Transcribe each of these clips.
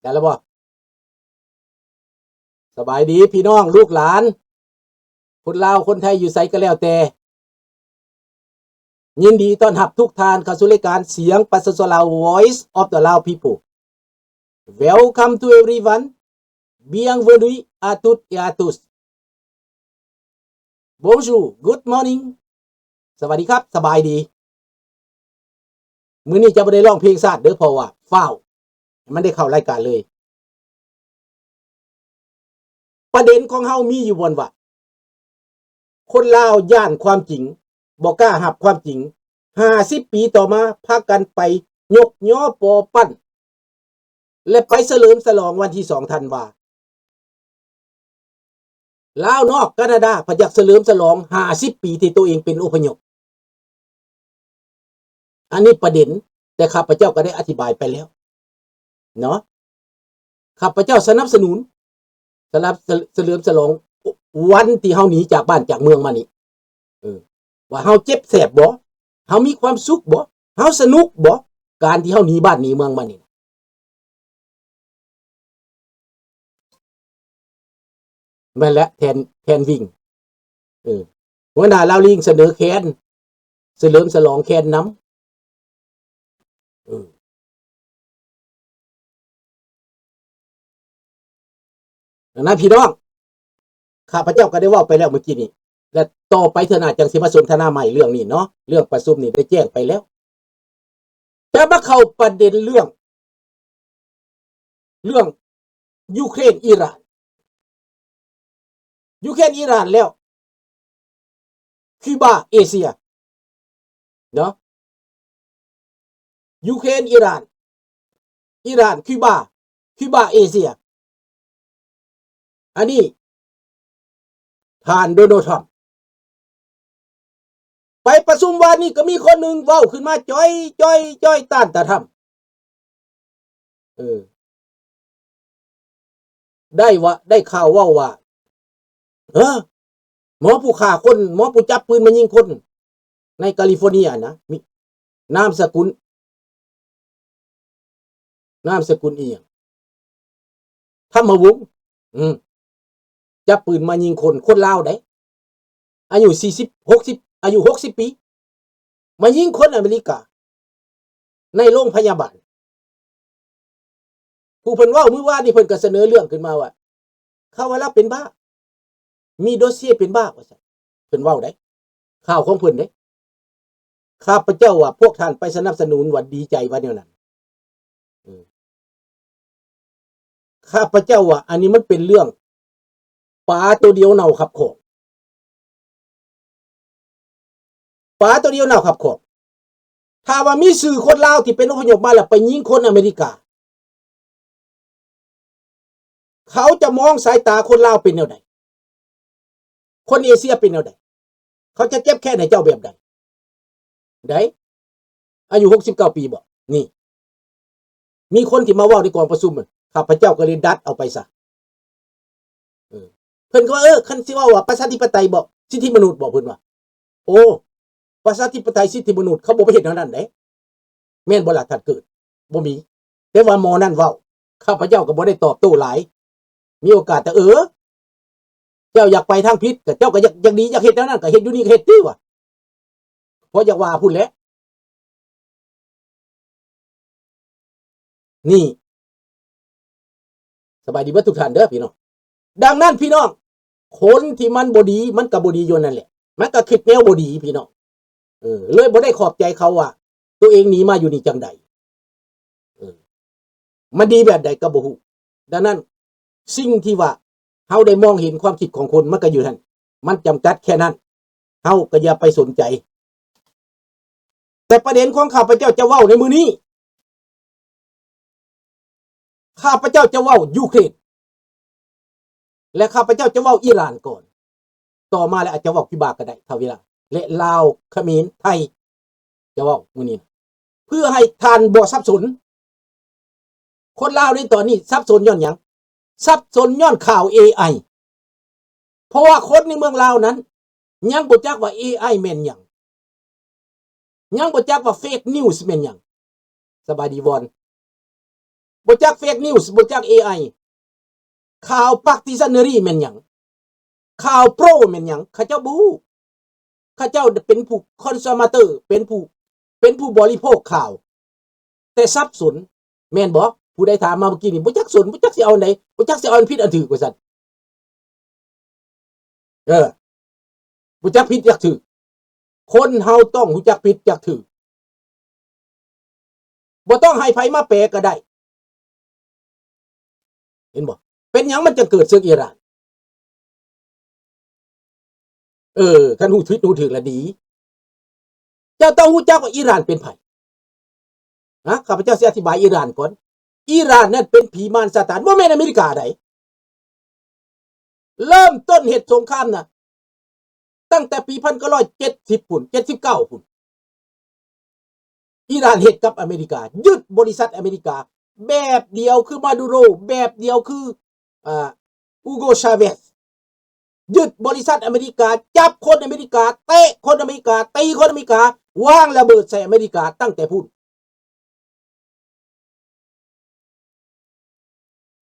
ได้แล้วบ่สบายดีพี่น้องลูกหลานคนลาวคนไทยอยู่ไสก็แล้วแต่ยินดีต้อนรับทุกท่านเข้าสู่รายการเสียงประชาชนลาว Voice of the Lao People Welcome to everyone Bienvenue à toutes et à tous Bonjour Good morning สวัสดีครับสบายดีมื้อนี้จะบ่ได้ร้องเพลงชาติเด้อเพราะว่าฟ้าวมันได้เข้ารายการเลยประเด็นของเฮามีอยู่บนว่าคนลาวย่านความจริงบ่กล้ารับความจริง50ปีต่อมาพากันไปยกย่อปอปั้นและไปเฉลิมฉลองวันที่2ธันวาลาวนอกแคนาดาพะอยากเฉลิมฉลอง50ปีที่ตัวเองเป็นอพยพอันนี้ประเด็นแต่ข้าพเจ้าก็ได้อธิบายไปแล้วเนาะข้าพเจ้าสนับสนุนสำหรับเฉลิมฉลองวันที่เฮาหนีจากบ้านจากเมืองมานี่ว่าเฮาเจ็บแสบบ่เฮามีความสุขบ่เฮาสนุกบ่การที่เฮาหนีบ้านหนีเมืองมานี่แม่นแหละแทนวิ่งหัวหน้าลาวลิงเสนอแคนเฉลิมฉลองแคนน้ำนะพี่น้องข้าพเจ้าก็ได้เว้าไปแล้วเมื่อกี้นี้และต่อไปเถอะนะจังสิมาสนทนาใหม่เรื่องนี้เนาะเรื่องประชุมนี่ได้แจ้งไปแล้วแต่มาเข้าประเด็นเรื่องยูเครนอิหร่านแล้วคิวบาเอเชียเนาะยูเครนอิหร่านคิวบาเอเชียอันนี้ผ่านโดนัลด์ทรัมป์ไปประชุมวันนี้ก็มีคนหนึ่งเว้าขึ้นมาจ้อยต้านตาทำได้ข่าวว่าหมอผู้ฆ่าคนหมอผู้จับปืนมายิงคนในแคลิฟอร์เนียนะมีนามสกุลอีหยังธรรมวงศ์จับปืนมายิงคนลาวได้อายุ60ปีมายิงคนอเมริกาในโรงพยาบาลผู้เพิ่นเว้ามื้อวานนี่เพิ่นก็เสนอเรื่องขึ้นมาว่าเขาว่าเราเป็นบ้ามีโดเซียเป็นบ้าว่าซั่นเพิ่นเว้าได้ข่าวของเพิ่นเด้ข้าพเจ้าว่าพวกท่านไปสนับสนุนว่าดีใจว่าแนวนั้นข้าพเจ้าว่าอันนี้มันเป็นเรื่องปลาตัวเดียวเน่าขับของปลาตัวเดียวเน่าขับของถ้าว่ามีสื่อคนลาวที่เป็นอพยพมาแล้วไปยิงคนอเมริกาเขาจะมองสายตาคนลาวเป็นแนวใดคนเอเชียเป็นแนวใดเขาจะเจ็บแค่ไหนเจ้าแบบใดอายุ69ปีบ่นี่มีคนที่มาเว้าในกองประชุมข้าพเจ้าก็เลยดัดเอาไปซะเพิ่นก็ว่าคันสิว่าประชาธิปไตยบ่สิทธิมนุษย์บ่เพิ่นว่าโอ้ประชาธิปไตยสิทธิมนุษย์เขาบ่ไปเฮ็ดแนวนั้นเด้แม่นบ่ล่ะท่านเกิดบ่มีแต่ว่าหมอนั่นเว้าข้าพเจ้าก็บ่ได้ตอบโต้หลายมีโอกาสแต่เจ้าอยากไปทางผิดก็เจ้าก็อยากดีอยากเฮ็ดแนวนั้นก็เฮ็ดอยู่นี่ก็เฮ็ดติว่ะเพราะอยากว่าพุ่นแหละนี่สบายดีเบิดทุกท่านเด้อพี่น้องดังนั้นพี่น้องคนที่มันบ่ดีมันก็บ่ดีอยู่นั่นแหละมันก็คิดแนวบ่ดีพี่น้องเลยบ่ได้ขอบใจเขาว่าตัวเองหนีมาอยู่นี่จังใดมันดีแบบใดก็บ่ฮู้ดังนั้นสิ่งที่ว่าเฮาได้มองเห็นความคิดของคนมันก็อยู่นั่นมันจำกัดแค่นั้นเฮาก็อย่าไปสนใจแต่ประเด็นของข้าพเจ้าจะเว้าในมื้อนี้ข้าพเจ้าจะเว้ายูเครนและข้าพเจ้าจะเว้าอิหร่านก่อนต่อมาแล้วอาจจะเว้าคิวบาก็ได้ถ้าเวลาและลาวเขมรไทยจะเว้ามื้อนี้เพื่อให้ท่านบ่สับสนคนลาวในตอนนี้สับสนย้อนหยังสับสนย้อนข่าว AI เพราะว่าคนในเมืองลาวนั้นยังบ่จักว่า AI แม่นหยังยังบ่จักว่า Fake News แม่นหยังสบายดีวอน บ่จักเฟกนิวส์บ่จัก AI ข่าวปาร์ติซันเนอรี่แม่นหยังข่าวโปรแม่นหยังเขาเจ้าบ่ฮู้เขาเจ้าเป็นผู้คอนซัมเตอร์เป็นผู้บริโภคข่าวแต่สับสนแม่นบ่ผู้ใดถามมาเมื่อกี้นี่บ่จักสนบ่จักสิเอาอันใดบ่จักสิเอาอันผิดอันถูกว่าซั่นบ่จักผิดจักถูกคนเฮาต้องรู้จักผิดจักถูกบ่ต้องให้ไผมาแปลก็ได้เห็นบ่เป็นหยังมันจะเกิดศึกอิหร่านคันฮู้ผิดฮู้ถูกละดีเจ้าต้องรู้จักว่าอิหร่านเป็นไผข้าพเจ้าสิอธิบายอิหร่านก่อนอิหร่านนั้นเป็นผีมารซาตานบ่แม่นอเมริกาใดเริ่มต้นเหตุสงครามน่ะตั้งแต่ปี1970พุ่น79พุ่นอิหร่านเฮ็ดกับอเมริกายึดบริษัทอเมริกาแบบเดียวคือมาดูโรแบบเดียวคืออูโกชาเวสยึดบริษัทอเมริกาจับคนอเมริกาเตะคนอเมริกาตีคนอเมริกาวางระเบิดใส่อเมริกาตั้งแต่พุ่น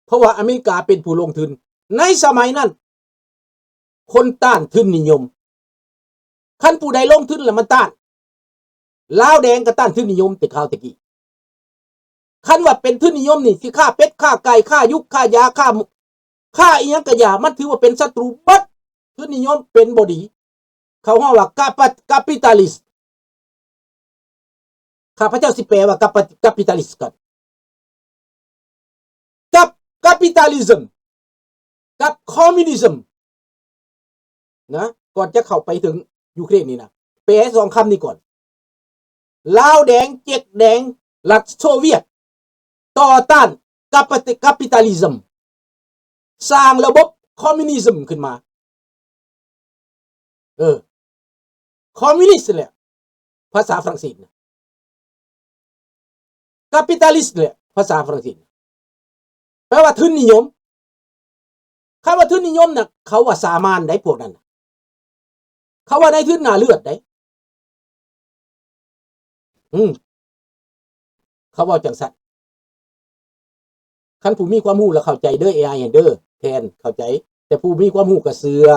เพราะว่าอเมริกาเป็นผู้ลงทุนในสมัยนั้นคนต้านทุนนิยมคันผู้ใดลงทุนแล้วมันต้านลาวแดงก็ต้านทุนนิยมแต่ข่าวตะกี้คันว่าเป็นทุนนิยมนี่สิฆ่าเป็ดฆ่าไก่ฆ่ายุกฆ่ายาฆ่าอีหยังก็อย่ามันถือว่าเป็นศัตรูบัดทุนนิยมเป็นบ่ดีเขาฮ้อว่ากาปิตาลิสต์ข้าพเจ้าสิแปลว่ากาปิตาลิสต์กันกับกาปิตาลิซึมกับคอมมิวนิซึมนะก่อนจะเข้าไปถึงยูเครนนี่นะแปลสองคำนี้ก่อนลาวแดงเจ็กแดงรัฐโซเวียตต่อต้านกาปิตาลิซึมสร้างระบบคอมมิวนิซึมขึ้นมาคอมมิวนิสต์แหละภาษาฝรั่งเศสนะกาปิตาลิสต์แหละภาษาฝรั่งเศสแปลว่าทุนนิยมคำว่าทุนนิยมน่ะเขาว่าสามานได้พวกนั้นเขาว่าในทุนหน้าเลือดได้เขาว่าจังซั่นคันผู้มีความรู้แล้วเข้าใจเด้อ AI เด้อแทนเข้าใจแต่ผู้มีความรู้ก็เสือ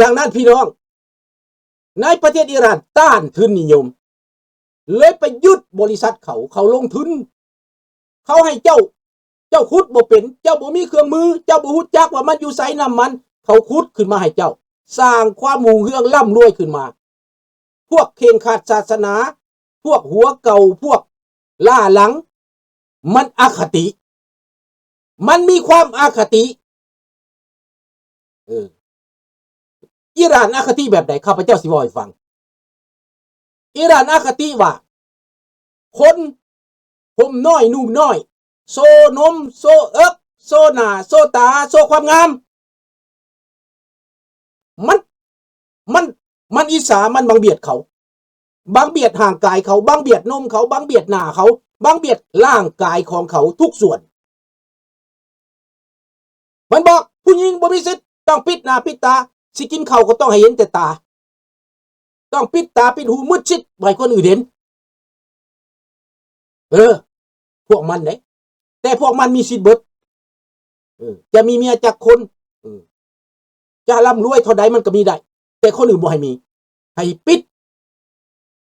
ดังนั้นพี่น้องในประเทศอิหร่านต้านทุนนิยมเลยไปยึดบริษัทเขาลงทุนเขาให้เจ้าขุดบ่เป็นเจ้าบ่มีเครื่องมือเจ้าบ่ฮู้จักว่ามันอยู่ไสน้ำมันเขาขุดขึ้นมาให้เจ้าสร้างความรุ่งเรืองร่ำรวยขึ้นมาพวกเคร่งครัดศาสนาพวกหัวเก่าพวกล่าหลังมันอคติมันมีความอคติอิหร่านอคติแบบไหนข้าพเจ้าสิเว้าให้ฟังอิหร่านอคติว่าคนผมน้อยนุ่มน้อยโซนมโซเอิกโซหน้าโซตาโซความงามมันอิสามันบังเบียดเขาบังเบียดห่างกายเขาบังเบียดนมเขาบังเบียดหน้าเขาบังเบียดร่างกายของเขาทุกส่วนมันบอกผู้หญิงบ่มีสิทธิ์ต้องปิดหน้าปิดตาสิกินข้าวก็ต้องให้เห็นแต่ตาต้องปิดตาปิดหูมืดชิดไว้คนอื่นเห็นพวกมันได้แต่พวกมันมีสิทธิ์เบิดจะมีเมียจักคนจะร่ำรวยเท่าใดมันก็มีได้แต่คนอื่นบ่ให้มีให้ปิด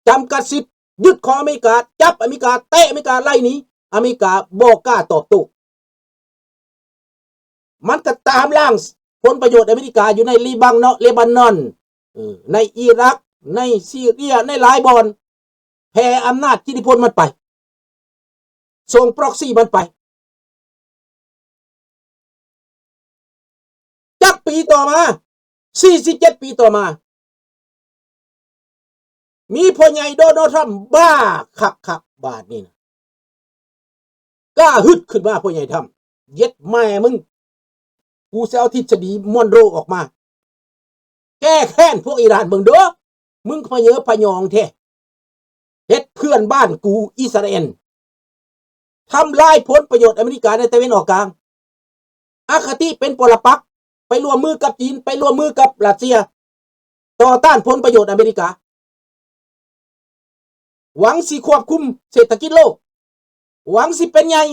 จำกัดสิทธิ์ยึดของอเมริกาจับอเมริกาเตะอเมริกาไล่หนีอเมริกาบ่กล้าตอบโต้มันก็ตามล่างผลประโยชน์อเมริกาอยู่ในเลบานอนในอิรักในซีเรียในหลายบอนแผ่อำนาจอิทธิพลมันไปส่งโปรกซี่มันไปจักปีต่อมา47ปีต่อมามีพ่อใหญ่โดนัลด์ทรัมป์บ้าคักบาดนี่นะกล้าฮึดขึ้นมาพ่อใหญ่ทำเย็ดแม่มึงกูจะเอาทฤษฎีมอนโรออกมาแก้แค้นพวกอิหร่านมึงเด้อมึงพะเยอพะยองแท้เฮ็ดเพื่อนบ้านกูอิสราเอลทำลายผลประโยชน์อเมริกาในตะวันออกกลางอคติเป็นปรปักษ์ไปร่วมมือกับจีนไปร่วมมือกับรัสเซียต่อต้านผลประโยชน์อเมริกา หวังสิควบคุมเศรษฐกิจโลกหวังสิเป็นใหญ่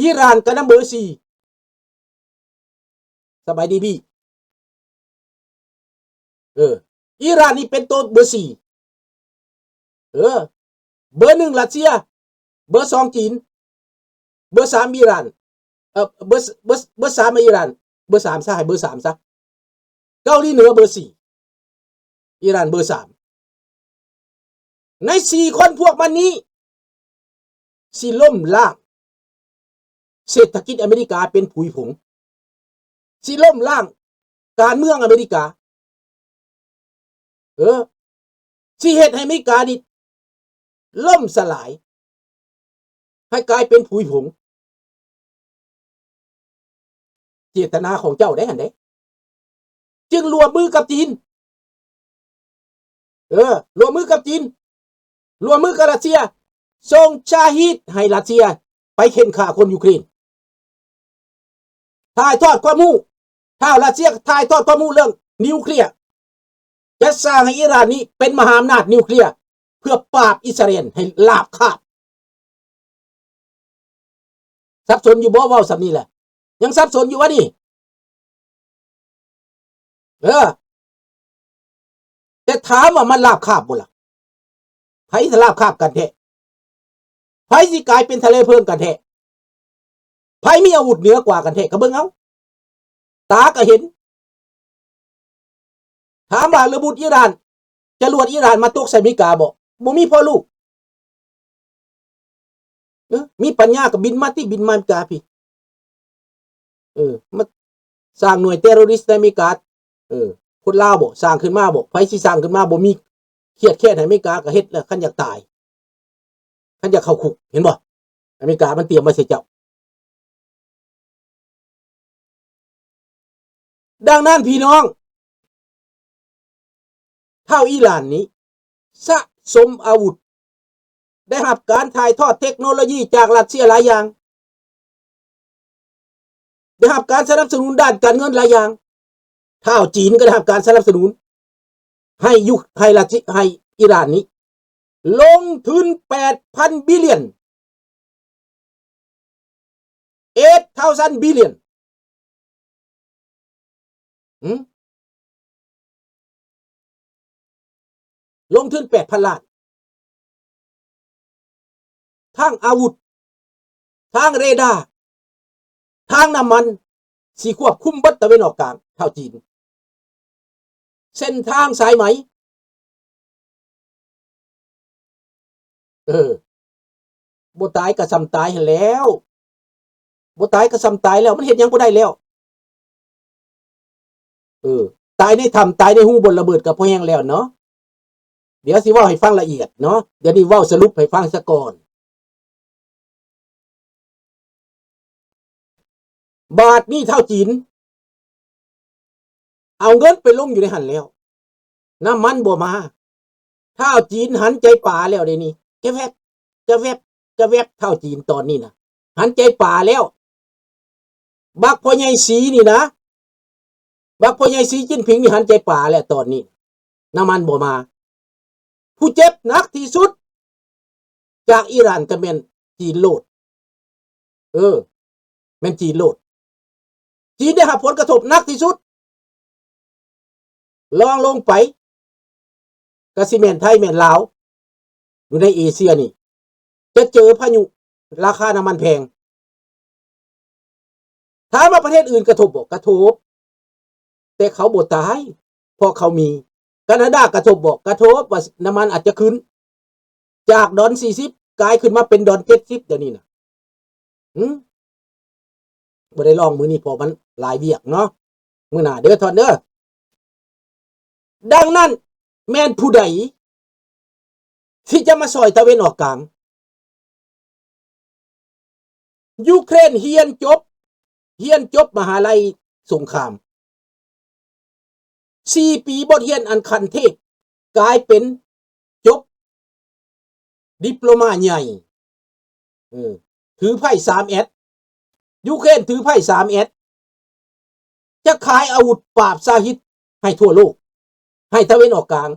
อิหร่านก็นำเบอร์4สบายดีพี่อิหร่านนี่เป็นตัวเบอร์4เบอร์1รัสเซียเบอร์2จีนเบอร์3อิหร่านเบอร์3อิหร่านเบอร์3ซะให้เบอร์3ซะเกาหลีเหนือเบอร์4อิหร่านเบอร์3ใน4คนพวกมันนี้สิล้มล้างเศรษฐกิจอเมริกาเป็นผุยผงสิล้มล้างการเมืองอเมริกาสิเฮ็ดให้อเมริกานี่ล่มสลายให้กลายเป็นผุยผงเจตนาของเจ้าได้หั่นเด้จึงร่วมมือกับจีนร่วมมือกับจีนร่วมมือกับรัสเซียส่งชาฮิดให้รัสเซียไปเข็นฆ่าคนยูเครนถ่ายทอดความรู้ถ้ารัสเซียถ่ายทอดความรู้เรื่องนิวเคลียร์จะสร้างให้อิหร่านนี้เป็นมหาอำนาจนิวเคลียร์เพื่อปราบอิสราเอลให้ลาบคาบสับสนอยู่บ่เว้าสับนี้แหละยังสับสนอยู่วะนี่แต่ถามว่ามันลาบคาบบ่ล่ะไผสิลาบคาบกันแท้ไผสิกลายเป็นทะเลเพลิงกันแท้ไผมีอาวุธเหนือกว่ากันแท้ก็เบิ่งเอาตาก็เห็นถามว่าระบุอิหร่านจรวดอิหร่านมาตกใส่อเมริกาบ่มีพ่อลูกมีปัญญาก็บินมาที่บินมาอเมริกาพี่มาสร้างหน่วยเทโรริสต์ในอเมริกาคนลาวบ่สร้างขึ้นมาบ่ไผสิสร้างขึ้นมาบ่มีเครียดแค้นให้อเมริกาก็เฮ็ดแล้วคันอยากตายคันอยากเข้าคุกเห็นบ่อเมริกามันเตรียมไว้ใส่เจ้าดังนั้นพี่น้องเท่าอิหร่านนี้สะสมอาวุธได้รับการถ่ายทอดเทคโนโลยีจากรัสเซียหลายอย่างได้รับการสนับสนุนด้านการเงินหลายอย่างเท่าจีนก็ได้รับการสนับสนุนให้ให้อิหร่านนี้ลงทุน 8,000 บิลเลียน8,000 บิลเลียนลงทุน 8,000 ล้านทางอาวุธทางเรดาร์ทางน้ำมันสิควบคุมเบิดตะวันออกกลางเท่าจีนเส้นทางสายไหมบ่ตายก็ซ้ำตายหั่นแล้วบ่ตายก็ซ้ำตายแล้วมันเฮ็ดหยังบ่ได้แล้วตายในถ้ำตายในหูบนระเบิดก็พอแห้งแล้วเนาะเดี๋ยวสิเว้าให้ฟังละเอียดเนาะเดี๋ยวนี้เว้าสรุปให้ฟังซะก่อนบาทนี่เท่าจีนเอาเงินไปลงอยู่ในหั่นแล้วน้ำมันบ่มาถ้าเอาจีนหันใจป่าแล้วเดี๋ยวนี้แกแวบเท่าจีนตอนนี้นะหันใจป่าแล้วบักพ่อใหญ่สีนี่นะบักพ่อใหญ่สีจิ้นผิงนี่หันใจป่าแล้วตอนนี้น้ำมันบ่มาผู้เจ็บหนักที่สุดจากอิหร่านก็แม่นจีนโลดแม่นจีนโลดจีนได้รับผลกระทบหนักที่สุดลองลงไปก็สิแม่นไทยแม่นลาวอยู่ในเอเชียนี่จะเจอพายุราคาน้ำมันแพงถามว่าประเทศอื่นกระทบบ่กระทบแต่เขาบ่ตายเพราะเขามีแคนาดากระทบบ่กระทบว่าน้ำมันอาจจะขึ้นจากดอล40กลายขึ้นมาเป็นดอล70เดี๋ยวนี้นะบ่ได้ลองมื้อนี้พอมันหลายเวียกเนาะมื้อหน้าเด้อทอนเด้อดังนั้นแม่นผู้ใดที่จะมาซอยตะเวนออกกลางยูเครนเรียนจบมหาลัยสงคราม4 ปีบทเรียนอันคันเทพกลายเป็นจบดิปโลมาใหญ่ถือไพ่ 3S ยูเครนถือไพ่ 3S จะขายอาวุธปราบซาฮิดให้ทั่วโลกให้ตะเวนออกกลาง